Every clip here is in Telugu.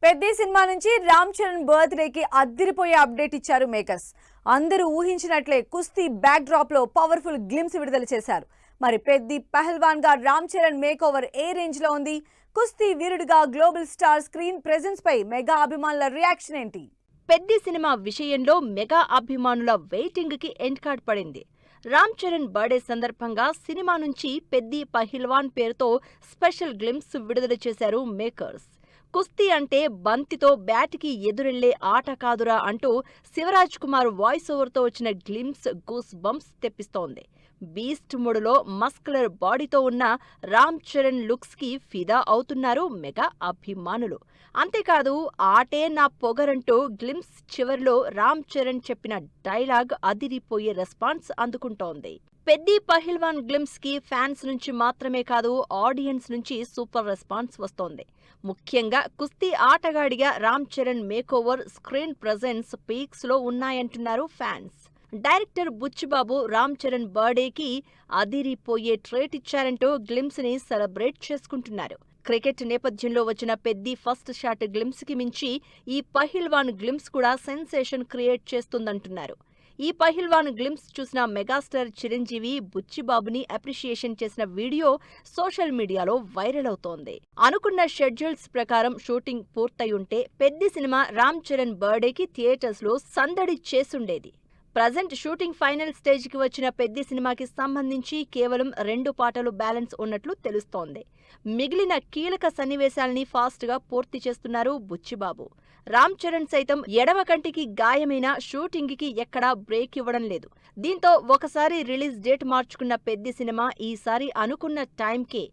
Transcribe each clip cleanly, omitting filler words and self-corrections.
పెద్ది సినిమా నుంచి రామ్ చరణ్ బర్త్డేకి అద్దిరిపోయే అప్డేట్ ఇచ్చారు మేకర్స్. అందరూ ఊహించినట్లే కుస్తీ బ్యాక్ డ్రాప్ లో పవర్ఫుల్ గ్లిమ్స్ విడుదల చేశారు. మరి పెద్ది పహల్వాన్ గా Ram Charan make over a range లో ఉంది? కుస్తీ వీరుడిగా గ్లోబల్ స్టార్ స్క్రీన్ ప్రెజెన్స్ పై మెగా అభిమానుల రియాక్షన్ ఏంటి? పెద్ది సినిమా విషయంలో మెగా అభిమానుల వెయిటింగ్ కి ఎండ్ కార్డ్ పడింది. రామ్ చరణ్ బర్త్డే సందర్భంగా సినిమా నుంచి పెద్ది పహిల్వాన్ పేరుతో స్పెషల్ గ్లిమ్స్ విడుదల చేశారు మేకర్స్. కుస్తీ అంటే బంతితో బ్యాట్కి ఎదురెళ్లే ఆట కాదురా అంటూ శివరాజ్ కుమార్ వాయిస్ ఓవర్తో వచ్చిన గ్లిమ్స్ గూస్ బంప్స్ తెప్పిస్తోంది. బీస్ట్ మోడులో మస్కులర్ బాడీతో ఉన్న రామ్ చరణ్ లుక్స్ కి ఫిదా అవుతున్నారు మెగా అభిమానులు. అంతేకాదు ఆటే నా పొగరంటూ గ్లిమ్స్ చివరిలో రామ్ చరణ్ చెప్పిన డైలాగ్ అదిరిపోయే రెస్పాన్స్ అందుకుంటోంది. పెద్ది పహిల్వాన్ గ్లిమ్స్ కి ఫ్యాన్స్ నుంచి మాత్రమే కాదు ఆడియన్స్ నుంచి సూపర్ రెస్పాన్స్ వస్తోంది. ముఖ్యంగా కుస్తీ ఆటగాడిగా Ram Charan makeover screen presence peaks లో ఉన్నాయంటున్నారు ఫ్యాన్స్. డైరెక్టర్ బుచ్చిబాబు రామ్ చరణ్ బర్త్డేకి అదిరిపోయే ట్రీట్ ఇచ్చారంటూ గ్లిమ్స్ ని సెలబ్రేట్ చేసుకుంటున్నారు. క్రికెట్ నేపథ్యంలో వచ్చిన పెద్ది ఫస్ట్ షాట్ గ్లిమ్స్ కి మించి ఈ పహిల్వాన్ గ్లిమ్స్ కూడా సెన్సేషన్ క్రియేట్ చేస్తుందంటున్నారు. ఈ పహిల్వాన్ గ్లిమ్స్ చూసిన మెగాస్టార్ చిరంజీవి బుచ్చిబాబుని అప్రిషియేషన్ చేసిన వీడియో సోషల్ మీడియాలో వైరల్ అవుతోంది. అనుకున్న షెడ్యూల్స్ ప్రకారం షూటింగ్ పూర్తయుంటే పెద్ది సినిమా రామ్ చరణ్ బర్త్డేకి థియేటర్స్ లో సందడి చేసుండేది. ప్రజెంట్ షూటింగ్ ఫైనల్ స్టేజ్ కి వచ్చిన పెద్ది సినిమాకి సంబంధించి కేవలం 2 పాటలు బ్యాలెన్స్ ఉన్నట్లు తెలుస్తోంది. మిగిలిన కీలక సన్నివేశాల్ని ఫాస్ట్ గా పూర్తి చేస్తున్నారు బుచ్చిబాబు. రామ్ చరణ్ సైతం ఎడమ కంటికి గాయమైన షూటింగ్ కి ఎక్కడా బ్రేక్ ఇవ్వడం లేదు. దీంతో ఒకసారి రిలీజ్ డేట్ మార్చుకున్న పెద్ది సినిమా ఈసారి అనుకున్న టైంకే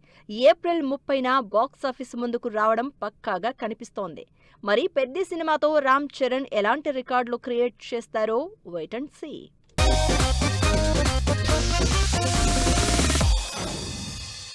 ఏప్రిల్ 30న బాక్సాఫీస్ ముందుకు రావడం పక్కాగా కనిపిస్తోంది. మరి పెద్ది సినిమాతో రామ్ చరణ్ ఎలాంటి రికార్డులు క్రియేట్ చేస్తారో వెయిట్ అండ్ సీ.